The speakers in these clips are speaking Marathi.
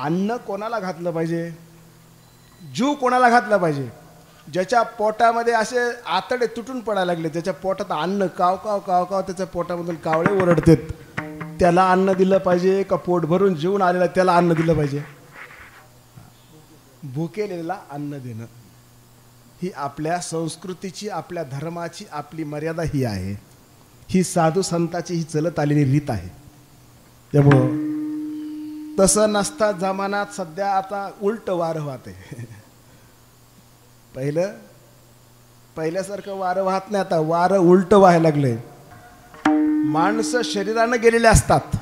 अन्न कोणाला घातलं पाहिजे, जीव कोणाला घातला पाहिजे? ज्याच्या पोटामध्ये असे आतडे तुटून पडायला लागले, त्याच्या पोटात अन्न काव काव काव काव त्याच्या पोटामधून कावळे ओरडतात, त्याला अन्न दिलं पाहिजे का पोट भरून जेवून आलेला त्याला अन्न दिलं पाहिजे? भुकेलेला अन्न देणं ही आपल्या संस्कृतीची, आपल्या धर्माची आपली मर्यादा ही आहे. ही साधू संताची ही चलत आलेली रीत आहे. त्यामुळं तसं नसता जमान्यात सध्या आता उलट वारं वाहते. पहिल्यासारखं वारं वाहत नाही, आता वारं उलट व्हायला लागलंय. माणसं शरीरानं गेलेले असतात,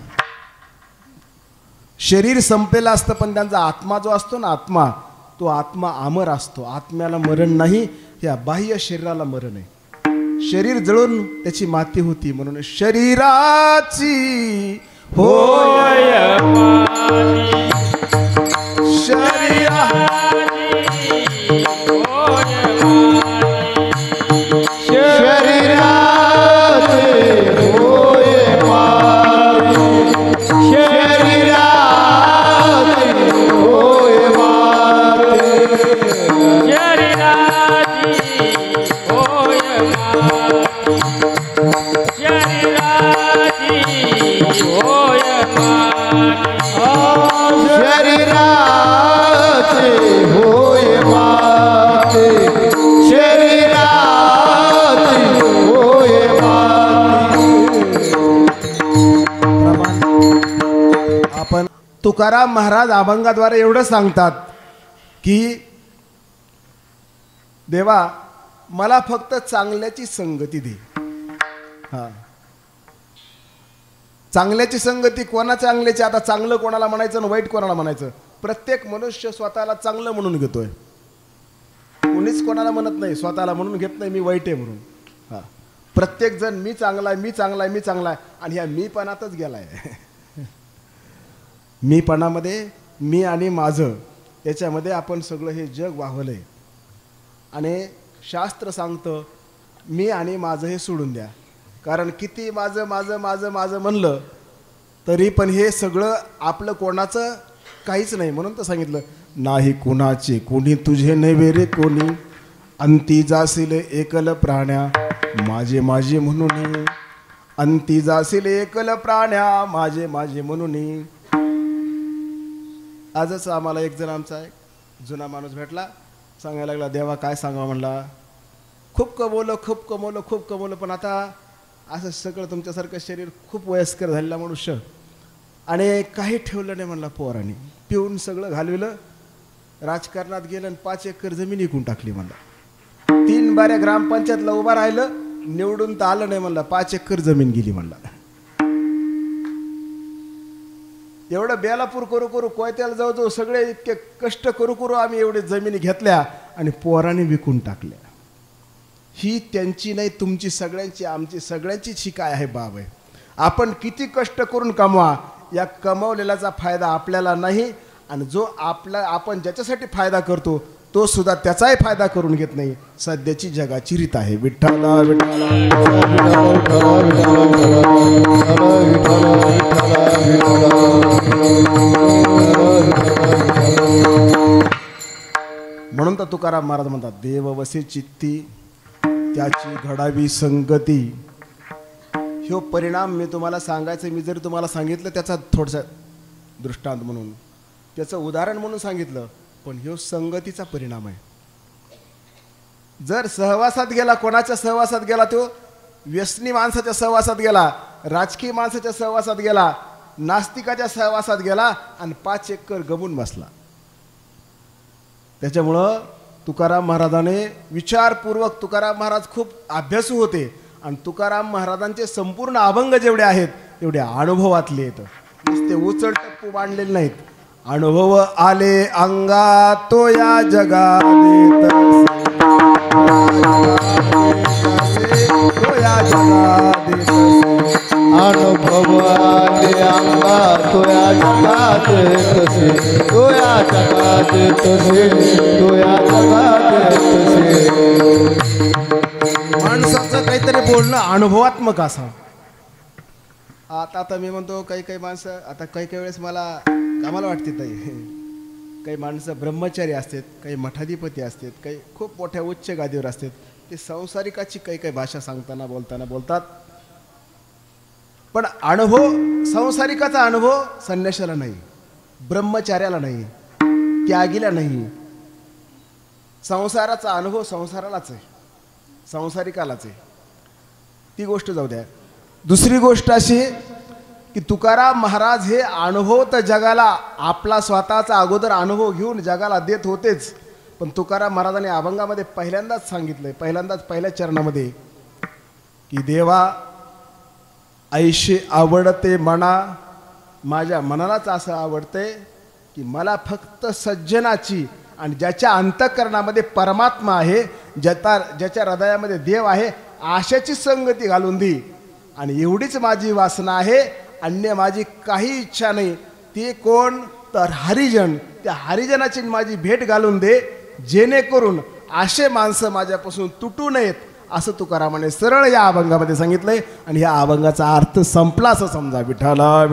शरीर संपेलं असतं, पण त्यांचा आत्मा जो असतो ना, आत्मा, तो आत्मा अमर असतो. आत्म्याला मरण नाही, या बाह्य शरीराला मरण आहे. शरीर जळून त्याची माती होती, म्हणून शरीराची होय तुकाराम महाराज अभंगाद्वारे एवढं सांगतात की देवा मला फक्त चांगल्याची संगती दे. हा, चांगल्याची संगती कोणा चांगल्याची? आता चांगलं कोणाला म्हणायचं आणि वाईट कोणाला म्हणायचं? प्रत्येक मनुष्य स्वतःला चांगलं म्हणून घेतोय, कोणीच कोणाला म्हणत नाही, स्वतःला म्हणून घेत नाही मी वाईट आहे म्हणून. हा, प्रत्येक जण मी चांगला आहे, मी चांगला आहे, मी चांगला आहे, आणि ह्या मीपणातच गेलाय. मीपणामध्ये मी आणि माझं याच्यामध्ये आपण सगळं हे जग वाहवलंय. आणि शास्त्र सांगतं मी आणि माझं हे सोडून द्या, कारण किती माझं माझं माझं माझं म्हणलं तरी पण हे सगळं आपलं कोणाचं काहीच नाही. म्हणून तर सांगितलं नाही कुणाचे कोणी तुझे नव्हे रे कोणी, अंती जाशील एकल प्राण्या माझे माझे म्हणून, अंती जाशील एकल प्राण्या माझे माझे म्हणून. आजच आम्हाला एक जण आमचा एक जुना माणूस भेटला, सांगायला लागला देवा काय सांगा म्हणला, खूप कमवलं खूप कमवलं खूप कमवलं, पण आता असं सगळं तुमच्यासारखं शरीर खूप वयस्कर झालेला मनुष्य आणि काही ठेवलं नाही म्हणला. पोरांनी पिऊन सगळं घालविलं, राजकारणात गेलं आणि 5 एकर जमीन विकून टाकली म्हणला. 3 बाऱ्या ग्रामपंचायतला उभा राहिलं, निवडून तर आलं नाही म्हणला, 5 एकर जमीन गेली म्हणला. एवढं बेलापूर करू करू कोयत्याला जाऊ जाऊ सगळे इतके कष्ट करू करू आम्ही एवढे जमिनी घेतल्या आणि पोरांनी विकून टाकल्या. ही त्यांची नाही, तुमची सगळ्यांची, आमची सगळ्यांचीच ही काय आहे बाब आहे. आपण किती कष्ट करून कमवा, या कमवलेल्याचा फायदा आपल्याला नाही, आणि जो आपण ज्याच्यासाठी फायदा करतो तो सुद्धा त्याचाही फायदा करून घेत नाही. सध्याची जगाची रीत आहे. विठ्ठला विठ्ठला म्हणून तर तुकाराम महाराज म्हणतात देव वसे चित्ती त्याची घडावी संगती. ह्यो परिणाम मी तुम्हाला सांगायचं, मी जरी तुम्हाला सांगितलं त्याचा थोडसा दृष्टांत म्हणून, त्याचं उदाहरण म्हणून सांगितलं, पण ह्यो संगतीचा परिणाम आहे. जर सहवासात गेला, कोणाच्या सहवासात गेला, तो व्यसनी माणसाच्या सहवासात गेला, राजकीय माणसाच्या सहवासात गेला, नास्तिकाच्या सहवासात गेला आणि 5 एकर गमून बसला. त्याच्यामुळं तुकाराम महाराजाने विचारपूर्वक, तुकाराम महाराज खूप अभ्यासू होते आणि तुकाराम महाराजांचे संपूर्ण अभंग जेवढे आहेत तेवढे अनुभवातले आहेत, नुसते उचल टप्पू मांडलेले नाहीत. अनुभव आले अंगा तो या जगात तो या जगात, अनुभव आले अंगा तो या जगात तसे, तो या जगात तसे, तो या जगात तसे. माणसाचं काहीतरी बोलणं अनुभवात्मक असावं. आता मी म्हणतो काही काही माणसं, आता काही काही वेळेस मला आम्हाला वाटते ताई, काही माणसं ब्रह्मचारी असतात, काही मठाधिपती असतात, काही खूप मोठ्या उच्च गादीवर असतात. ते संसारिकाची काही काही भाषा सांगताना बोलताना बोलतात, पण अनुभव संसारिकाचा अनुभव संन्याशाला नाही, ब्रह्मचार्याला नाही, त्यागीला नाही. संसाराचा अनुभव संसारालाच आहे, संसारिकालाच आहे. ती गोष्ट जाऊ द्या. दुसरी गोष्ट अशी की तुकाराम महाराज हे अनुभव तर जगाला आपला स्वतःचा अगोदर अनुभव घेऊन जगाला देत होतेच, पण तुकाराम महाराजांनी अभंगामध्ये पहिल्यांदाच सांगितलंय, पहिल्या चरणामध्ये की देवा ऐशी आवडते मना, माझ्या मनालाच असं आवडते की मला फक्त सज्जनाची आणि ज्याच्या अंतःकरणामध्ये परमात्मा आहे, ज्याच्या हृदयामध्ये देव आहे, आशाची संगती घालून दी. आणि एवढीच माझी वासना आहे, अन्य माझी काही इच्छा नाही. ते कोण तर हरिजन, त्या हरिजनाची माझी भेट घालून दे, जेणेकरून असे माणसं माझ्यापासून तुटू नयेत, असं तुकारामाने सरळ या अभंगामध्ये सांगितलंय. आणि या अभंगाचा अर्थ संपला असं समजा. विठ्ठला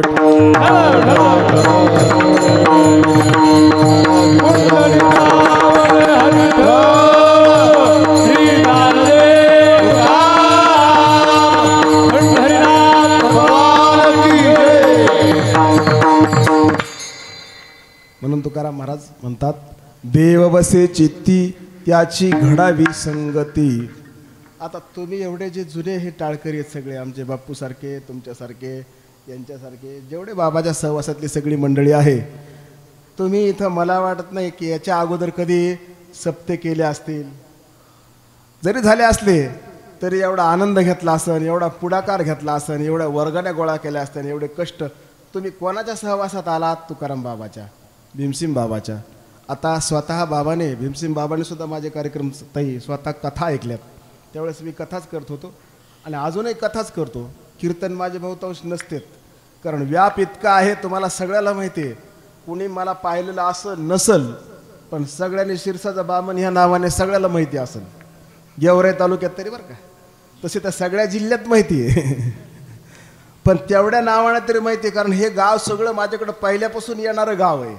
म्हणून तुकाराम महाराज म्हणतात, देव बसे चित्ती त्याची घडावी संगती. आता तुम्ही एवढे जे जुने हे टाळकरी आहेत सगळे, आमचे बापूसारखे, तुमच्यासारखे, यांच्यासारखे, जेवढे बाबाच्या सहवासातली सगळी मंडळी आहे, तुम्ही इथं मला वाटत नाही की याच्या अगोदर कधी सप्ते केले असतील. जरी झाले असले तरी एवढा आनंद घेतला असन, एवढा पुढाकार घेतला असन, एवढ्या वर्गाने गोळा केल्या असत्या, एवढे कष्ट. तुम्ही कोणाच्या सहवासात आलात? तुकाराम बाबाच्या, भीमसिंग बाबाच्या. आता स्वतः बाबाने, भीमसिंग बाबाने सुद्धा माझे कार्यक्रम ताई स्वतः कथा ऐकल्यात. त्यावेळेस मी कथाच करत होतो आणि अजूनही कथाच करतो. कीर्तन माझे बहुतांश नसतेत, कारण व्याप इतका आहे, तुम्हाला सगळ्याला माहिती आहे. कुणी मला पाहिलेलं असं नसल, पण सगळ्यांनी शिरसाचा बामन ह्या नावाने सगळ्याला माहिती असेल, गेवराई तालुक्यात तरी, बरं का. तसे तर सगळ्या जिल्ह्यात माहिती आहे, पण तेवढ्या नावाने तरी माहिती आहे, कारण हे गाव सगळं माझ्याकडं पहिल्यापासून येणारं गाव आहे.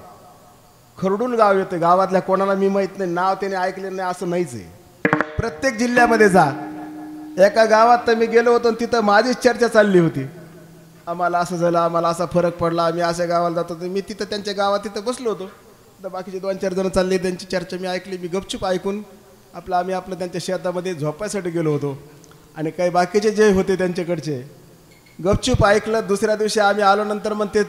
खरडून गाव येतं, गावातल्या कोणाला मी माहीत नाही, नाव त्याने ऐकलेलं नाही असं नाहीच आहे. प्रत्येक जिल्ह्यामध्ये जा. एका गावात तर मी गेलो होतो, तिथं माझीच चर्चा चालली होती. आम्हाला असं झालं, आम्हाला असा फरक पडला, आम्ही अशा गावाला जातो. तर मी तिथं त्यांच्या गावात तिथं बसलो होतो. तर बाकीचे 2-4 जण चालले, त्यांची चर्चा मी ऐकली. मी गपचूप ऐकून आम्ही त्यांच्या शेतामध्ये झोपायसाठी गेलो होतो. आणि काही बाकीचे जे होते त्यांच्याकडचे गपचूप ऐकलं. दुसऱ्या दिवशी आम्ही आलो, नंतर मग ते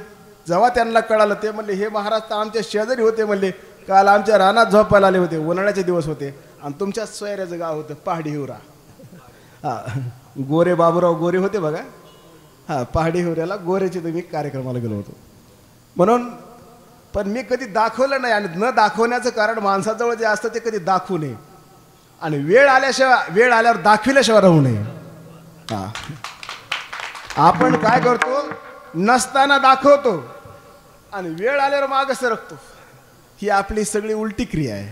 जेव्हा त्यांना कळालं, ते म्हणले, हे महाराज तर आमच्या शेजारी होते, म्हणले काल आमच्या रानात झोपायला आले होते, उन्हाळ्याचे दिवस होते, आणि तुमच्याच सोयऱ्याचं गाव होतं पहाडी हिवरा. हां, गोरे बाबूराव गोरे होते बघा. हां, पहाडी हिवऱ्याला गोरेचे तुम्ही कार्यक्रमाला गेलो होतो म्हणून. पण मी कधी दाखवलं नाही, आणि न दाखवण्याचं कारण माणसाजवळ जे असतं ते कधी दाखवू नये, आणि वेळ आल्यावर दाखविल्याशिवाय राहू नये. हां, आपण काय करतो, नसताना दाखवतो आणि वेळ आल्यावर मागं सरकतो. ही आपली सगळी उलटी क्रिया आहे.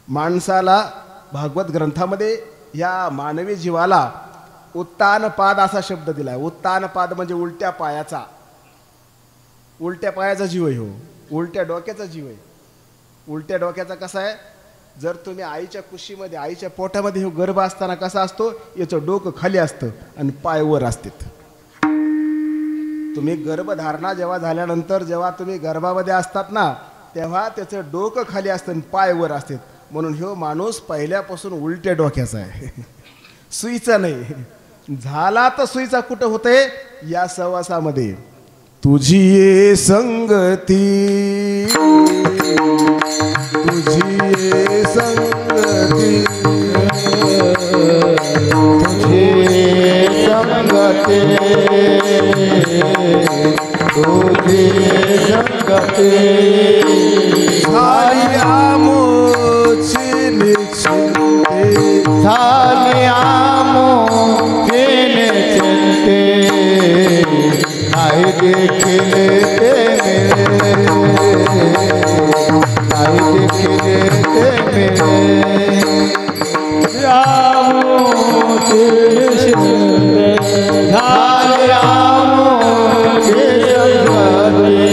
माणसाला भागवत ग्रंथामध्ये या मानवी जीवाला उत्तानपाद असा शब्द दिलाय. उत्तानपाद म्हणजे उलट्या पायाचा, उलट्या पायाचा जीव आहे, हो उलट्या डोक्याचा जीव आहे. उलट्या डोक्याचा कसा आहे, जर तुम्ही आईच्या कुशीमध्ये, आईच्या पोटामध्ये हो गर्भ असताना कसा असतो, याचं डोकं खाली असतं आणि पाय वर असतात. तुम्ही गर्भधारणा जेव्हा झाल्यानंतर, जेव्हा तुम्ही गर्भामध्ये असतात ना, तेव्हा त्याचं डोकं खाली असतं आणि पाय वर असतात. म्हणून ह्यो माणूस पहिल्यापासून उलट्या डोक्याचा आहे, सुईचा नाही. झाला तर सुईचा कुठं होते, या सहवासामध्ये. तुझी ये संगती, तुझी ये संगती, तुझी संगती, तुझी संगती, झाली आमोची निश्चिंते, झाली आमोची निश्चिंते, नाही देखील ते मिळे, नाही देखील ते मिळे. आमोची निश्चिंते, झाली आमोची संगती,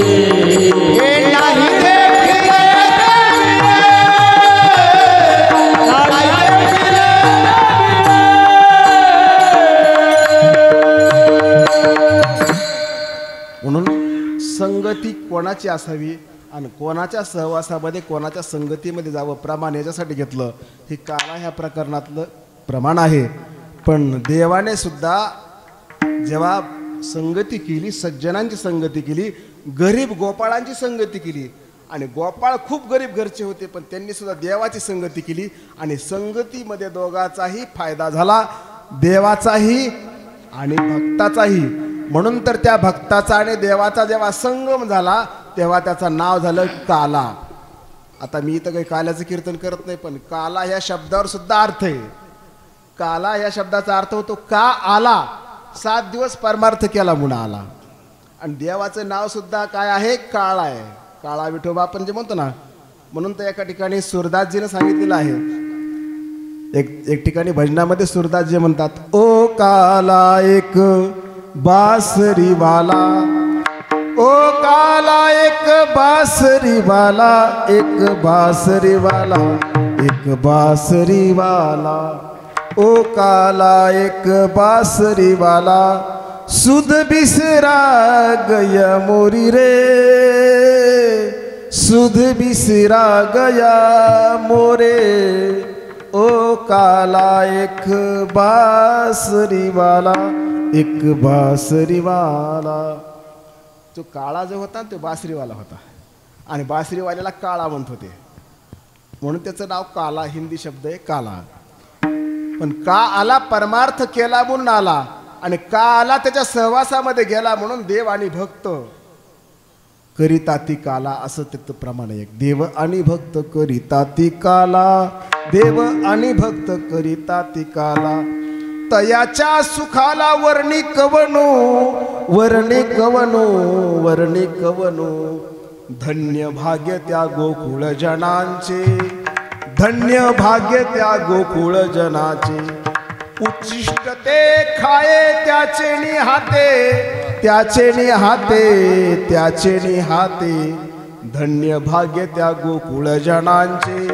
कोणाची असावी आणि कोणाच्या सहवासामध्ये कोणाच्या संगतीमध्ये जावं प्रमाण याच्यासाठी घेतलं. ही काला ह्या प्रकरणातलं प्रमाण आहे. पण देवाने सुद्धा जेव्हा संगती केली, सज्जनांची संगती केली, गरीब गोपाळांची संगती केली आणि गोपाळ खूप गरीब घरचे होते पण त्यांनी सुद्धा देवाची संगती केली आणि संगतीमध्ये दोघाचाही फायदा झाला, देवाचाही आणि भक्ताचाही. म्हणून तर त्या भक्ताचा आणि देवाचा जेव्हा संगम झाला तेव्हा त्याचं नाव झालं काला. आता मी इथं काही काल्याचं कीर्तन करत नाही पण काला ह्या शब्दावर सुद्धा अर्थ आहे. काला या शब्दाचा अर्थ होतो का आला, 7 दिवस परमार्थ केला म्हणून आला. आणि देवाचं नाव सुद्धा काय आहे, काळा आहे. काळा विठोबा आपण जे म्हणतो ना, म्हणून तर एका ठिकाणी सुरदासजीने सांगितलेलं आहे. एक ठिकाणी भजनामध्ये सुरदासजी म्हणतात, ओ काला एक बासरी वाला, ओ काला एक बासरी वाला, एक बासरी वाला, एक बासरी वाला, ओ काला एक बासरी वाला, सुध बिसरा गया मोरी रे, सुध बिसरा गया मोरे, ओ काला एक बासरी वाला, एक बासरी वाला. जो काळा जो होता तो बासरीवाला होता आणि बासरीवाल्याला काळा म्हणत होते म्हणून त्याचं नाव काला, हिंदी शब्द आहे काला. पण का आला, परमार्थ केला म्हणून आला आणि का आला, त्याच्या सहवासामध्ये गेला म्हणून देव आणि भक्त करिता ती काला, असं त्याचं प्रमाण आहे. देव आणि भक्त करिता ती काला, देव आणि भक्त करिता ती काला. तयाच्या सुखाला वर्णी कवनो, वर्णी कवनो, वर्णी कवनो, धन्य भाग्य त्या गोकुळ जनांचे, धन्य भाग्य त्या गोकुळ जनाचे. उच्चिष्ट ते खाये त्याचे निहाते, त्याचे निहाते, त्याचे निहाते, धन्य भाग्य त्या गोकुळ जनांचे,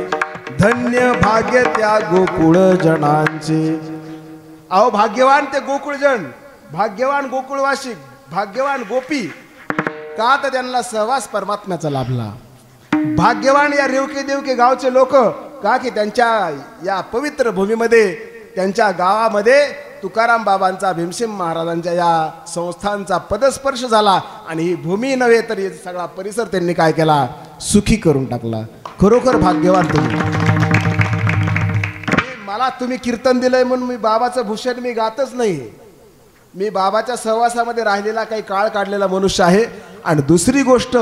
धन्य भाग्य त्या गोकुळ जनांचे. अहो भाग्यवान ते गोकुळजन, भाग्यवान गोकुळवासी, भाग्यवान गोपी, का तर त्यांना सहवास परमात्म्याचा लाभला. भाग्यवान या रेवके देवके गावचे लोक, का की त्यांच्या या पवित्र भूमीमध्ये, त्यांच्या गावामध्ये तुकाराम बाबांचा, भीमसेन महाराजांच्या या संस्थांचा पदस्पर्श झाला आणि ही भूमी नव्हे तर सगळा परिसर त्यांनी काय केला, सुखी करून टाकला. खरोखर भाग्यवान तुम्ही. मला तुम्ही कीर्तन दिलंय म्हणून मी बाबाचं भूषण मी गातच नाही. मी बाबाच्या सहवासामध्ये राहिलेला काही काळ काढलेला मनुष्य आहे. आणि दुसरी गोष्ट,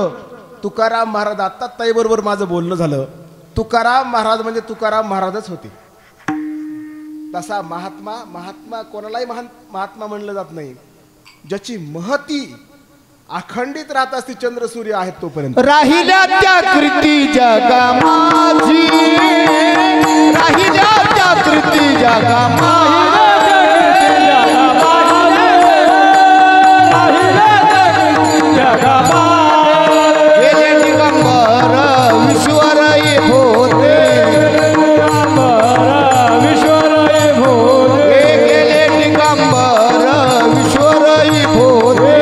तुकाराम महाराज, आत्ता ताईबरोबर माझं बोलणं झालं, तुकाराम महाराज म्हणजे तुकाराम महाराजच होते. तसा महात्मा, महात्मा कोणालाही महात्मा म्हणलं जात नाही. ज्याची महती अखंडित राहत असती, चंद्र सूर्य आहेत तोपर्यंत. राहिल्या त्या कृती जगा माझी, राहिल्या त्या कृती जगा माझी, गेले दिगंबर विश्वरई होते, विश्वरई होते, गेले दिगंबर विश्वरई होते,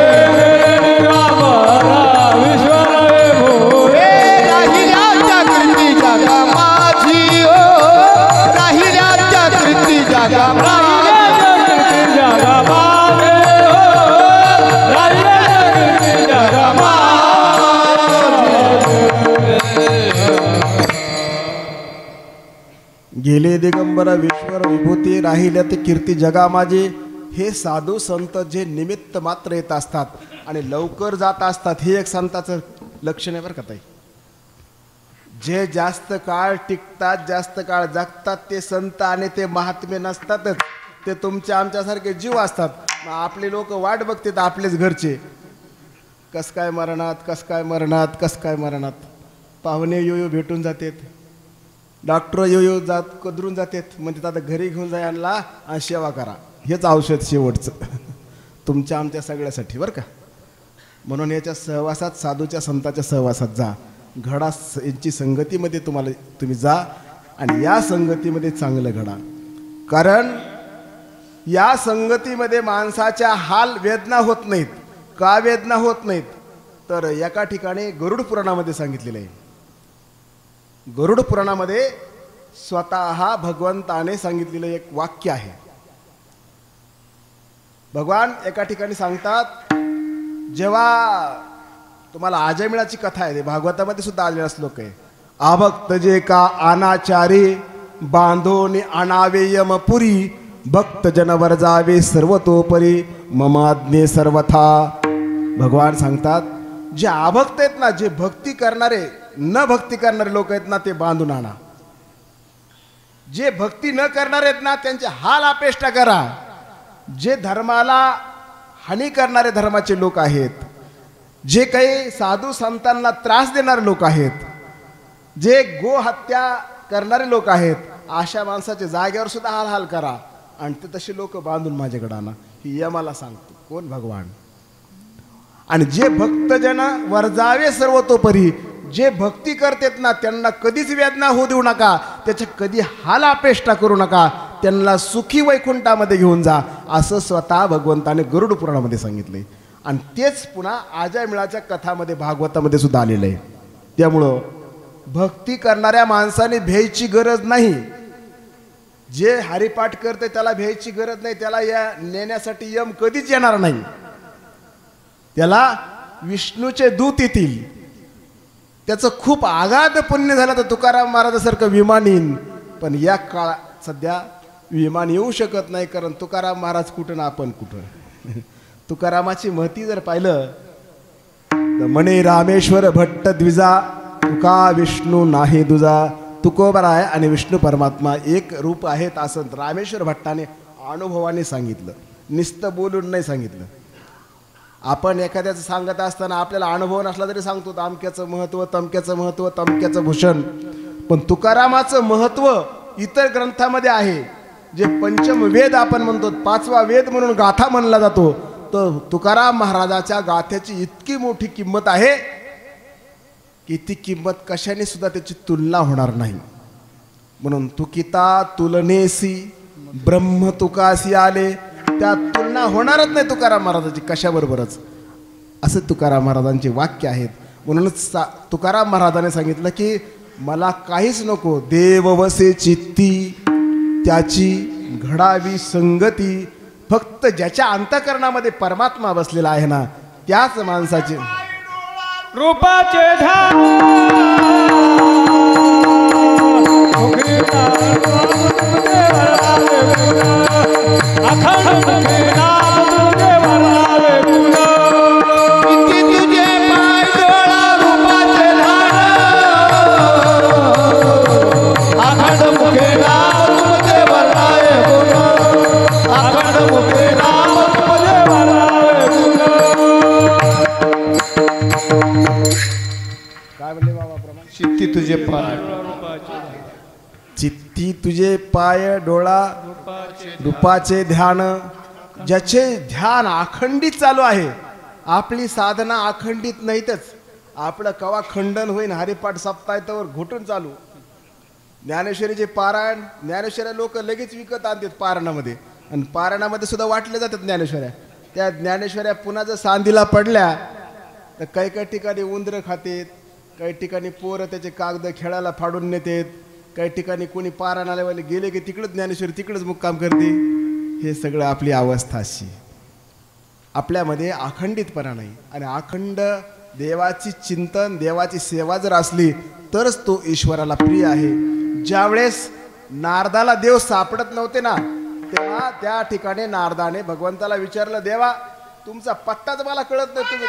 गेले दिगंबर विश्वर विभूती, राहिल्या ते कीर्ती जगा माझे. हे साधू संत जे निमित्त मात्र येत असतात आणि लवकर जात असतात, हे एक संताचं लक्षण आहे बरं का ताई. जे जास्त काळ टिकतात, जास्त काळ जगतात, ते संत आणि ते महात्मे नसतातच. ते तुमच्या आमच्यासारखे जीव असतात. आपले लोक वाट बघतात आपलेच घरचे, कस काय मरणात, कस काय मरणात, कस काय मरणात. पाहुणे यो भेटून जातात, डॉक्टर यो जात कदरून जातात, म्हणजे आता घरी घेऊन जा यांना आणि सेवा करा, हेच औषध शेवटचं तुमच्या आमच्या सगळ्यासाठी बरं का. म्हणून याच्या सहवासात, साधूच्या संताच्या सहवासात जा, घडा, यांची संगतीमध्ये तुम्ही जा आणि या संगतीमध्ये चांगलं घडा. कारण या संगतीमध्ये माणसाच्या हाल वेदना होत नाहीत. का वेदना होत नाहीत, तर एका ठिकाणी गरुड पुराणामध्ये सांगितलेलं आहे. गरुड पुराणामध्ये स्वतः भगवंताने सांगितलेलं एक वाक्य आहे. भगवान एका ठिकाणी सांगतात, जेव्हा तुम्हाला आजमिळाची कथा आहे, भागवतामध्ये सुद्धा आजमिळा श्लोक आहे. आभक्त जे का अनाचारी बांधोनी आणावे यमपुरी भक्त जनवर जावे सर्वतोपरी मम आज्ञे सर्वथा. भगवान सांगतात, जे अभक्त आहेत ना, जे भक्ती करणारे न भक्ती करणारे लोक आहेत ना, ते बांधून आणा. जे भक्ती न करणारे आहेत ना, त्यांचे हाल अपेष्टा करा. जे धर्माला हानी करणारे धर्माचे लोक आहेत, जे काही साधू संतांना त्रास देणारे लोक आहेत, जे गो हत्या करणारे लोक आहेत, अशा माणसाच्या जागेवर सुद्धा हाल करा आणि ते तसे लोक बांधून माझ्याकडे आणा. ही यमाला सांगतो कोण? भगवान. आणि जे भक्तजन वर्जावे सर्वतोपरी, जे भक्ती करतात ना, त्यांना कधीच वेदना होऊ देऊ नका, त्याचे कधी हाल अपेष्टा करू नका, त्यांना सुखी वैकुंठामध्ये घेऊन जा, असं स्वतः भगवंताने गरुड पुराणामध्ये सांगितले. आणि तेच पुन्हा आजमिळाच्या कथामध्ये भागवतामध्ये सुद्धा आलेलं आहे. त्यामुळं भक्ती करणाऱ्या माणसाने भ्यायची गरज नाही. जे हरिपाठ करते त्याला भ्यायची गरज नाही. त्याला या नेण्यासाठी यम कधीच येणार नाही. त्याला विष्णूचे दूत येतील. त्याचं खूप आगाध पुण्य झालं तर तुकाराम महाराजासारखं विमान येईन. पण या काळात सध्या विमान येऊ शकत नाही, कारण तुकाराम महाराज कुठं ना आपण कुठं. तुकारामाची महती जर पाहिलं तर म्हणे रामेश्वर भट्ट द्विजा तुका विष्णू नाही दुजा. तुकोबराय आणि विष्णू परमात्मा एक रूप आहेत असं रामेश्वर भट्टाने अनुभवाने सांगितलं, नुसतं बोलून नाही सांगितलं. आपण एखाद्याचं सांगत असताना आपल्याला अनुभव नसला तरी सांगतो अमक्याचं महत्त्व, तमक्याचं महत्त्व, तमक्याचं भूषण. पण तुकारामाचं महत्त्व इतर ग्रंथामध्ये आहे. जे पंचम वेद आपण म्हणतो, 5वा वेद म्हणून गाथा म्हणला जातो, तर तुकाराम महाराजाच्या गाथ्याची इतकी मोठी किंमत आहे की ती किंमत कशाने सुद्धा त्याची तुलना होणार नाही. म्हणून तुकिता तुलनेसी ब्रह्म तुकासी आले, त्या तुलना होणारच नाही तुकाराम महाराजाची कशाबरोबरच, असे तुकाराम महाराजांचे वाक्य आहेत. म्हणूनच तुकाराम महाराजाने सांगितलं की मला काहीच नको, देव वसे चित्ती त्याची घडावी संगती. फक्त ज्याच्या अंतःकरणामध्ये परमात्मा बसलेला आहे ना, त्याच माणसाचे रूपाचे ध्यान अखंड मुखे नाम तुझे वरदावे पुन्हा. किती तुझे पाय डोळा रूपाचे धान अखंड मुखे नाम तुझे वरदावे पुन्हा. अखंड मुखे नाम तुझे वरदावे पुन्हा. काय म्हणले बाबा प्रमाण? चित्ती तुझे पाय चित्ती तुझे पाय डोळा रूपाचे ध्यान. ज्याचे ध्यान अखंडित चालू आहे, आपली साधना अखंडित नाहीतच. आपलं कवा खंडन होईन, हरिपाठ सप्ताहावर घोटून चालू. ज्ञानेश्वरीचे पारायण, ज्ञानेश्वऱ्या लोक लगेच विकत आणतात पारायणामध्ये, आणि पारायणामध्ये सुद्धा वाटले जातात ज्ञानेश्वऱ्या. त्या ज्ञानेश्वऱ्या पुन्हा जर सांदीला पडल्या तर काही काही ठिकाणी उंदरं खातेत, काही ठिकाणी पोरं त्याचे कागद खेळायला फाडून नेतात, काही ठिकाणी कोणी पारायणालयवाले गेले की तिकडंच ज्ञानेश्वरी तिकडंच मुक्काम करते. हे सगळं आपली अवस्था अशी. आपल्यामध्ये अखंडितपणा नाही. आणि अखंड देवाची चिंतन, देवाची सेवा जर असली तरच तो ईश्वराला प्रिय आहे. ज्यावेळेस नारदाला देव सापडत नव्हते ना, तेव्हा त्या ठिकाणी नारदाने भगवंताला विचारलं, देवा तुमचा पत्ताच मला कळत नाही, तुम्ही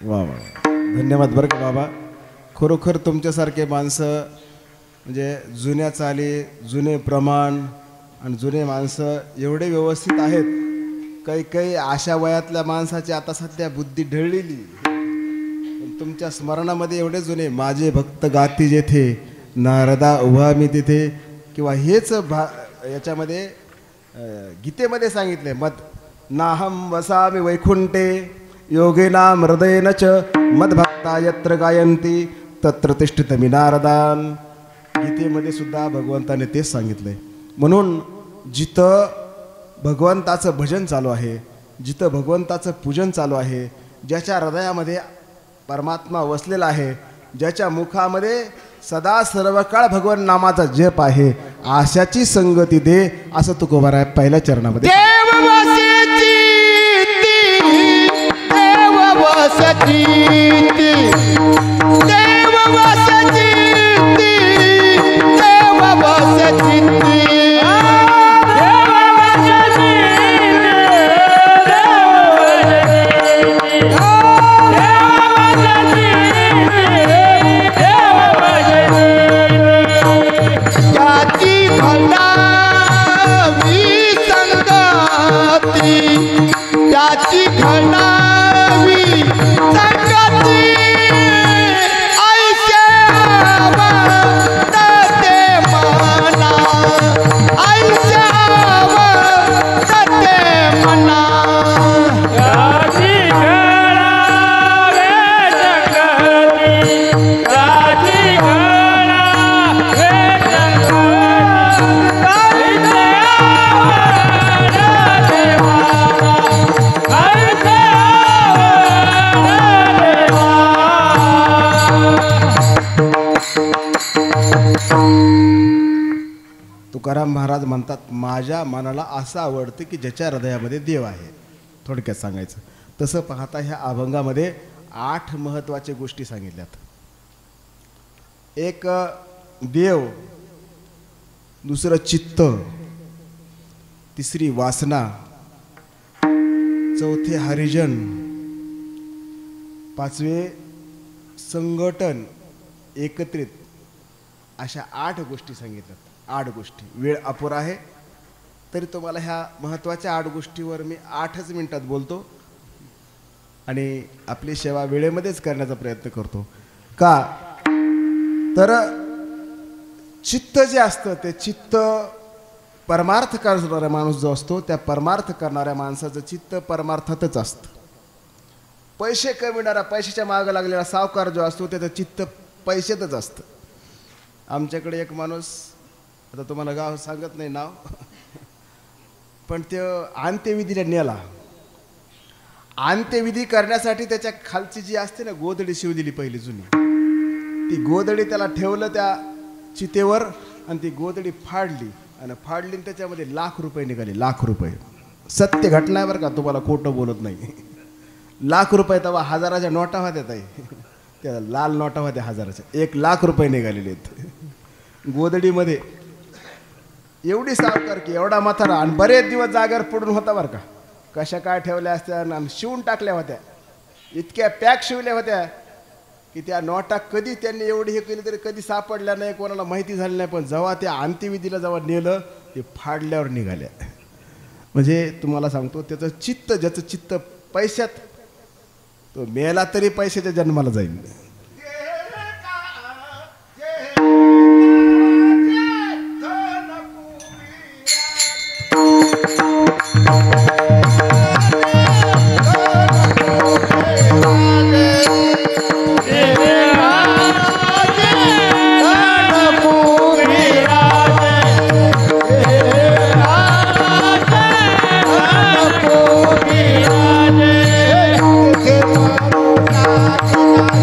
वा वा, धन्यवाद बरं का बाबा. खरोखर तुमच्यासारखे माणसं म्हणजे जुन्या चाली, जुने प्रमाण आणि जुने माणसं एवढे व्यवस्थित आहेत. काही काही अशा वयातल्या माणसाची आता सध्या बुद्धी ढळलेली, पण तुमच्या स्मरणामध्ये एवढे जुने. माझे भक्त गाती जेथे, नारदा उभा मी तिथे, किंवा हेच याच्यामध्ये गीतेमध्ये सांगितले, मद नाहम वसामि वैकुंठे योगेनाम हृदयेन च मद्भक्ता यत्र गायन्ति तत्र तिष्ठितमि नारदान. गीतेमध्ये सुद्धा भगवंताने तेच सांगितलंय. म्हणून जिथं भगवंताचं भजन चालू आहे, जिथं भगवंताचं पूजन चालू आहे, ज्याच्या हृदयामध्ये परमात्मा वसलेला आहे, ज्याच्या मुखामध्ये सदा सर्व काळ भगवान नामाचा जप आहे, आशाची संगती दे, असं तुकोबाराय पहिल्या चरणामध्ये. तुकाराम महाराज म्हणतात, माझ्या मनाला असं आवडतं की ज्याच्या हृदयामध्ये देव आहे. थोडक्यात सांगायचं तसं पाहता ह्या अभंगामध्ये 8 महत्त्वाच्या गोष्टी सांगितल्यात. एक देव, दुसरं चित्त, तिसरी वासना, चौथे हरिजन, पाचवे संघटन, एकत्रित, अशा 8 गोष्टी सांगितल्यात. 8 गोष्टी. वेळ अपुरा आहे तरी तुम्हाला ह्या महत्त्वाच्या 8 गोष्टीवर मी 8च मिनिटात बोलतो आणि आपली सेवा वेळेमध्येच करण्याचा प्रयत्न करतो. का तर चित्त जे असतं ते चित्त परमार्थ करणारा माणूस जो असतो, त्या परमार्थ करणाऱ्या माणसाचं चित्त परमार्थातच असतं. पैसे कमविणारा, पैशाच्या मागं लागलेला सावकार जो असतो त्याचं चित्त पैशातच असतं. आमच्याकडे एक माणूस, आता तुम्हाला गाव सांगत नाही नाव, पण ते अंत्यविधीला नेला. अंत्यविधी करण्यासाठी त्याच्या खालची जी असते ना गोधडी शिवलेली पहिली जुनी, ती गोधडी त्याला ठेवलं त्या चितेवर आणि ती गोधडी फाडली आणि त्याच्यामध्ये ₹1,00,000 निघाले. ₹1,00,000. सत्य घटना आहे बरं का, तुम्हाला खोटं बोलत नाही. ₹1,00,000 तेव्हा 1000च्या नोटा होत्या ताई, त्या लाल नोटा होत्या 1000च्या. ₹1,00,000 निघालेले आहेत गोधडीमध्ये. एवढी सावकार की एवढा म्हातारा, आणि बरेच दिवस जागेवर पडून होता बरं का. कशा काय ठेवल्या असत्या आणि शिवून टाकल्या होत्या, इतक्या पॅक शिवल्या होत्या की त्या नोटा कधी त्यांनी एवढी हे केली तरी कधी सापडल्या नाही, कोणाला माहिती झाली नाही. पण जेव्हा त्या अंत्यविधीला जेव्हा नेलं ते फाडल्यावर निघाल्या. म्हणजे तुम्हाला सांगतो त्याचं चित्त, ज्याचं चित्त पैशात, तो मेला तरी पैशाच्या जन्माला जाईल.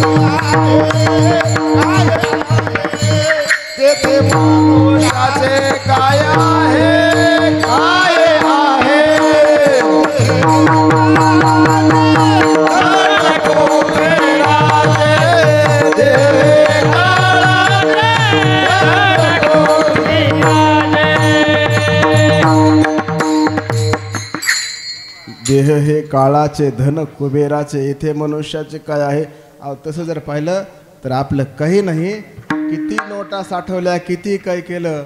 Yeah. देह हे काळाचे धन कुबेराचे येथे मनुष्याचे काय आहे. तसं जर पाहिलं तर आपलं काही नाही. किती नोटा साठवल्या किती काय केलं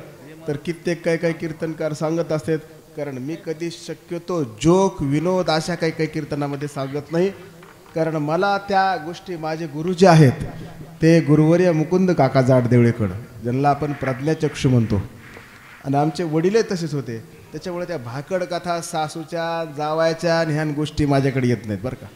तर कित्येक काही काही कीर्तनकार सांगत असतात. कारण मी कधी शक्यतो जोक विनोद अशा काही काही कीर्तनामध्ये सांगत नाही. कारण मला त्या गोष्टी माझे गुरु जे आहेत ते गुरुवर्य मुकुंद काका जाडदेवळेकर ज्यांना आपण प्रज्ञाचक्षू म्हणतो आणि आमचे वडीलही तसेच होते. त्याच्यामुळे त्या भाकड कथा सासूच्या जावायच्या आणि ह्या गोष्टी माझ्याकडे येत नाहीत बरं का.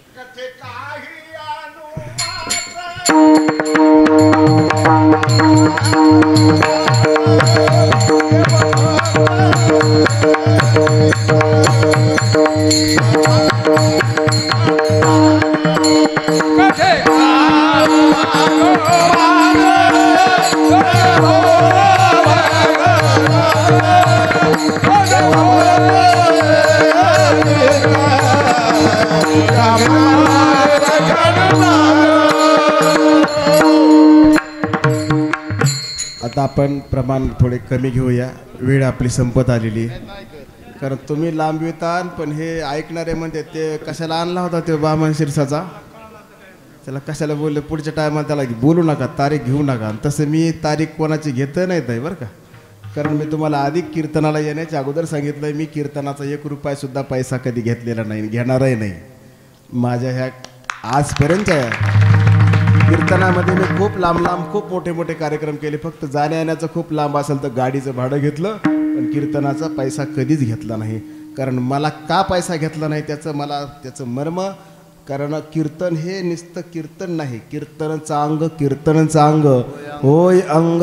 आता आपण प्रमाण थोडे कमी घेऊया. वेळ आपली संपत आलेली. कारण तुम्ही लांब येतात पण हे ऐकणारे म्हणते ते कशाला आणला होता ते बामण शिरसाचा. त्याला कशाला बोलले पुढच्या टायमाला त्याला बोलू नका तारीख घेऊ नका. तसं मी तारीख कोणाची घेत नाहीत आहे बरं का. कारण मी तुम्हाला आधी कीर्तनाला येण्याच्या अगोदर सांगितलं आहे मी कीर्तनाचा 1 रुपयासुद्धा पैसा कधी घेतलेला नाही घेणारही नाही. माझ्या ह्या आजपर्यंतच्या कीर्तनामध्ये मी खूप लांब लांब खूप मोठे मोठे कार्यक्रम केले. फक्त जाण्या येण्याचं खूप लांब असेल तर गाडीचं भाडं घेतलं पण कीर्तनाचा पैसा कधीच घेतला नाही. कारण मला का पैसा घेतला नाही त्याचं मर्म. कारण कीर्तन हे नुसतं कीर्तन नाही. कीर्तनचं अंग होय अंग